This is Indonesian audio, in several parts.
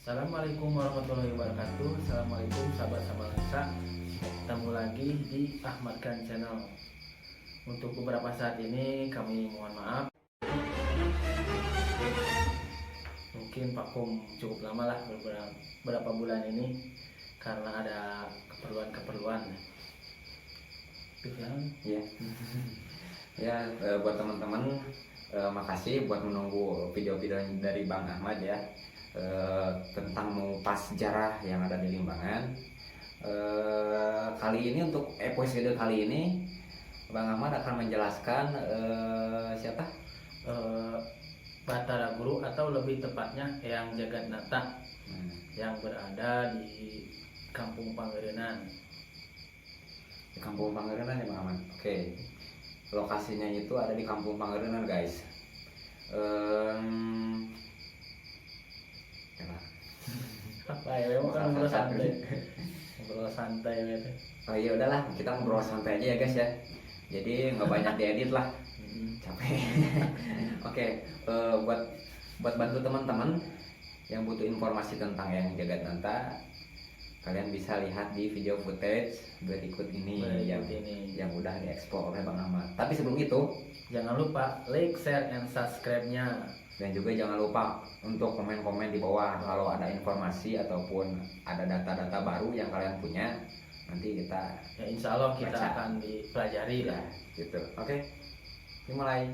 Assalamualaikum warahmatullahi wabarakatuh. Assalamualaikum sahabat-sahabat Lensa. Ketemu lagi di Ahmad Khan Channel. Untuk beberapa saat ini kami mohon maaf. Mungkin vakum cukup lama lah, beberapa bulan ini karena ada keperluan. Ya, ya buat teman-teman, makasih buat menunggu video-video dari Bang Ahmad ya, tentang mengupas sejarah yang ada di Limbangan. Kali ini untuk episode kali ini Bang Ahmad akan menjelaskan siapa? Batara Guru atau lebih tepatnya Eyang Jagatnata yang berada di Kampung Pangerenan. Di Kampung Pangerenan ya Bang Ahmad. Oke. Lokasinya itu ada di Kampung Pangerenan guys. Apa ya, memang kan ngobrol santai. Ngobrol santai gitu. Oh iya udahlah, kita ngobrol santai aja ya guys ya. Jadi nggak banyak diedit lah. Capek. Oke, buat bantu teman-teman yang butuh informasi tentang Eyang Jagatnata, kalian bisa lihat di video footage berikut ini yang udah diekspor oleh Bang Ahmad. Tapi sebelum itu, jangan lupa like, share, and subscribe-nya. Dan juga jangan lupa untuk komen-komen di bawah kalau ada informasi ataupun ada data-data baru yang kalian punya. Nanti kita ya insya Allah kita akan dipelajari lah gitu. Oke, dimulai.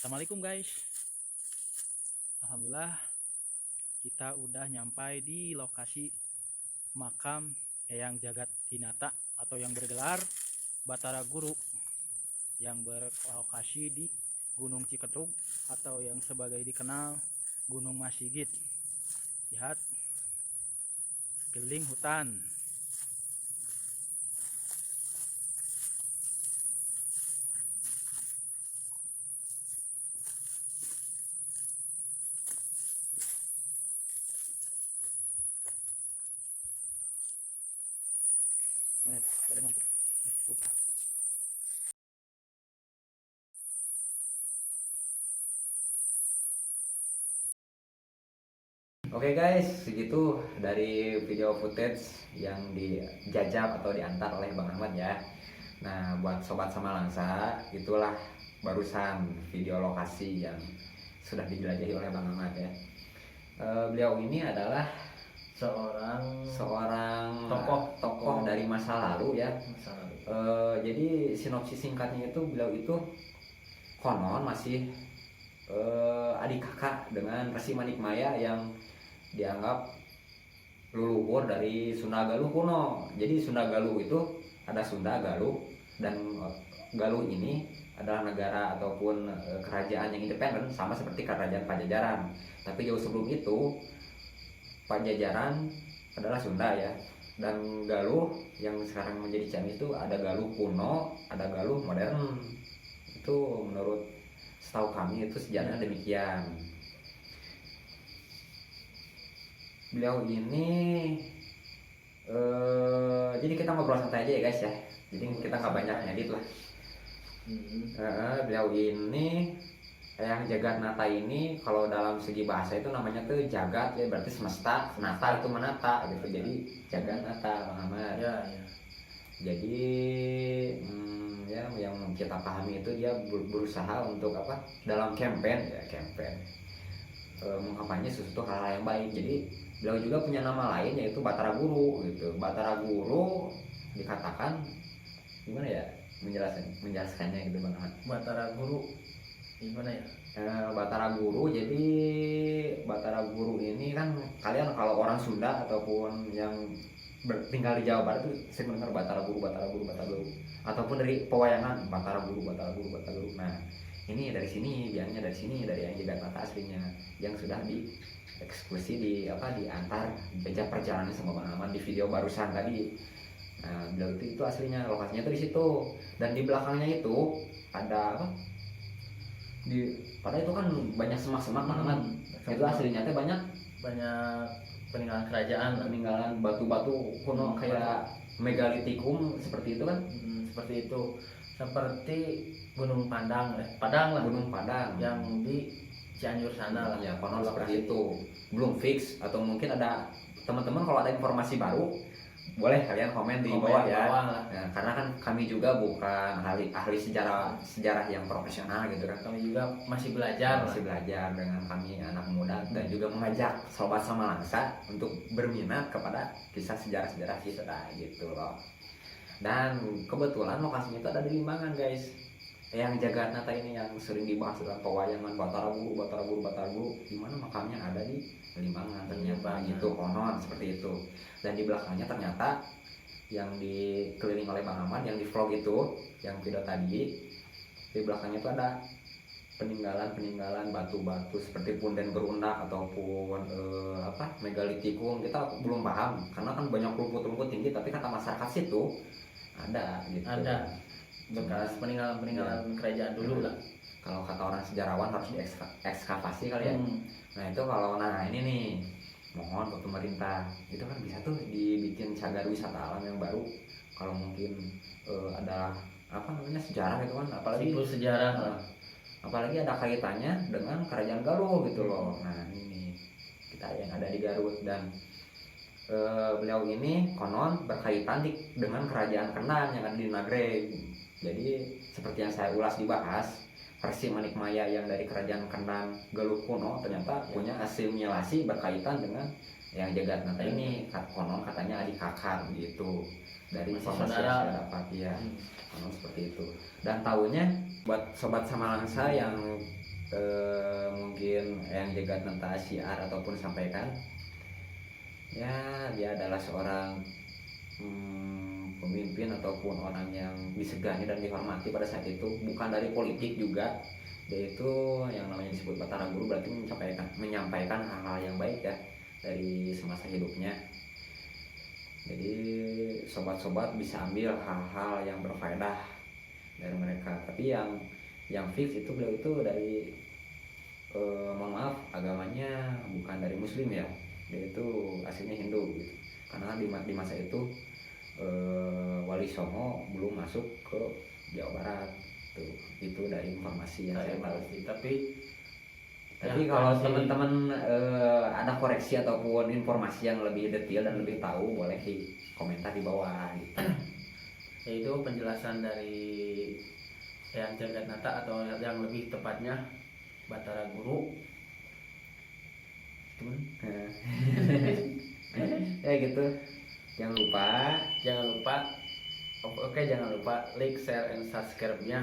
Assalamualaikum guys. Alhamdulillah kita udah nyampai di lokasi makam Eyang Jagatnata atau yang bergelar Batara Guru yang berlokasi di Gunung Ciketruk atau yang sebagai dikenal Gunung Masigit. Lihat, geling hutan. Oke guys, segitu dari video footage yang dijajab atau diantar oleh Bang Ahmad ya. Nah, buat sobat Samalangsa, itulah barusan video lokasi yang sudah dijelajahi oleh Bang Ahmad ya. Beliau ini adalah seorang tokoh dari masa lalu ya. Jadi sinopsis singkatnya itu, beliau itu konon masih adik kakak dengan Resi Manikmaya yang dianggap leluhur dari Sunda Galuh kuno. Jadi Sunda Galuh itu ada Sunda Galuh, dan Galuh ini adalah negara ataupun kerajaan yang independen sama seperti kerajaan Pajajaran. Tapi jauh sebelum itu Pajajaran adalah Sunda ya, dan Galuh yang sekarang menjadi Ciamis itu ada Galuh kuno, ada Galuh modern. Itu menurut setahu kami itu sejarahnya demikian. Beliau ini jadi kita ngobrol santai aja ya guys ya. Jadi kita nggak banyak ngedit lah. Beliau ini yang Jagatnata ini kalau dalam segi bahasa itu namanya tuh jagat ya, berarti semesta, nata itu menata gitu. Jadi Jagatnata Bang Ahmad. Ya. Jadi ya yang kita pahami itu dia berusaha untuk apa? Dalam campaign mengkampanye sesuatu hal-hal yang baik. Jadi beliau juga punya nama lain yaitu Batara Guru gitu. Batara Guru dikatakan gimana ya menjelaskannya gitu Bang Ahmad. Batara Guru gimana ya? Batara Guru, jadi Batara Guru ini kan kalian kalau orang Sunda ataupun yang tinggal di Jawa Barat itu sering dengar Batara Guru ataupun dari pewayangan Batara Guru. Nah ini dari sini biangnya dari yang Jagatnata aslinya yang sudah dieksekusi diantar jejak perjalanan sama Bang Ahmad di video barusan tadi. Nah beliau itu aslinya lokasinya tuh di situ, dan di belakangnya itu ada apa? Padahal itu kan banyak semak-semak banget. Itu aslinya teh banyak peninggalan kerajaan, peninggalan batu-batu kuno kayak megalitikum seperti itu kan. Seperti itu, seperti Gunung Padang Gunung Padang yang di Cianjur sana lah ya, konon seperti itu. Belum fix, atau mungkin ada teman-teman kalau ada informasi baru boleh kalian komen di bawah ya. Nah, karena kan kami juga bukan ahli sejarah yang profesional gitu kan. Kami juga masih belajar dengan kami anak muda, dan juga mengajak sobat Samalangsa untuk berminat kepada kisah sejarah kita gitu loh. Dan kebetulan lokasinya itu ada di Limbangan guys. Yang Jagatnata ini yang sering dibahas dalam pewayangan Batara Guru, di mana makamnya ada di Limbangan ternyata gitu, konon seperti itu. Dan di belakangnya ternyata yang dikelilingi oleh Bang Ahmad yang di vlog itu, yang video tadi, di belakangnya itu ada peninggalan batu-batu seperti punden berundak ataupun megalitikum. Kita belum paham karena kan banyak rumput tinggi, tapi kata masyarakat situ ada gitu. Ada bekas peninggalan kerajaan dulu lah. Kalau kata orang sejarawan harus diekskavasi kali ya. Nah ini nih, mohon ke pemerintah itu kan bisa tuh dibikin cagar wisata alam yang baru. Kalau mungkin ada sejarah gitu kan, apalagi sejarah apalagi ada kaitannya dengan kerajaan Galuh gitu loh. Nah ini kita yang ada di Garut, dan beliau ini konon berkaitan dengan kerajaan Kendan yang ada di Nagreg. Jadi seperti yang saya ulas dibahas, versi Manikmaya yang dari kerajaan Kendan Galuh kuno ternyata punya asimilasi berkaitan dengan yang Jagatnata ini. Konon katanya adik kakak gitu, dari informasi yang saya dapat ya. Konon seperti itu. Dan tahunya buat sobat Samalangsa yang mungkin yang Jagatnata syiar ataupun sampaikan, ya dia adalah seorang pemimpin ataupun orang yang disegani dan dihormati pada saat itu, bukan dari politik juga. Dia itu yang namanya disebut Batara Guru berarti menyampaikan hal-hal yang baik ya dari semasa hidupnya. Jadi sobat-sobat bisa ambil hal-hal yang berfaedah dari mereka. Tapi yang fix itu beliau itu dari agamanya bukan dari Muslim ya, dia itu aslinya Hindu gitu. Karena di masa itu Wali Songo belum masuk ke Jawa Barat tuh. Itu dari informasi yang saya tahu. Tapi kalau teman-teman ada koreksi ataupun informasi yang lebih detail dan lebih tahu, boleh di komentar di bawah gitu. Yaitu penjelasan dari yang Jagatnata atau yang lebih tepatnya Batara Guru. Ya gitu. Jangan lupa like, share, and subscribe-nya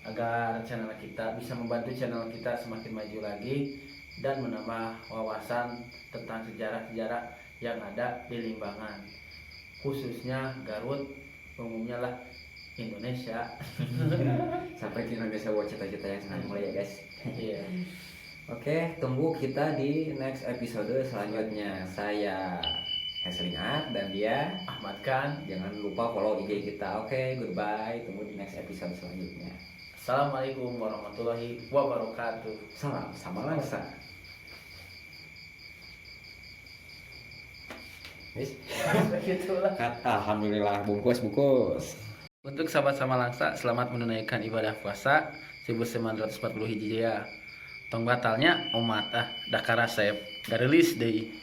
agar channel kita bisa membantu channel kita semakin maju lagi dan menambah wawasan tentang sejarah-sejarah yang ada di Limbangan, khususnya Garut, umumnya lah Indonesia. Sampai ke Indonesia buat cita-cita yang sangat mulia ya guys. Iya. Oke, tunggu kita di next episode selanjutnya. Saya Heslingat dan dia Ahmad Khan. Jangan lupa follow IG kita. Oke, goodbye. Tunggu di next episode selanjutnya. Assalamualaikum warahmatullahi wabarakatuh. Salam sama langsa. Wis. Begitulah. Alhamdulillah bungkus. Untuk sahabat sama langsa, selamat menunaikan ibadah puasa 1940 Hijriah. Tong batalnya umat dah karasep, garilis deui.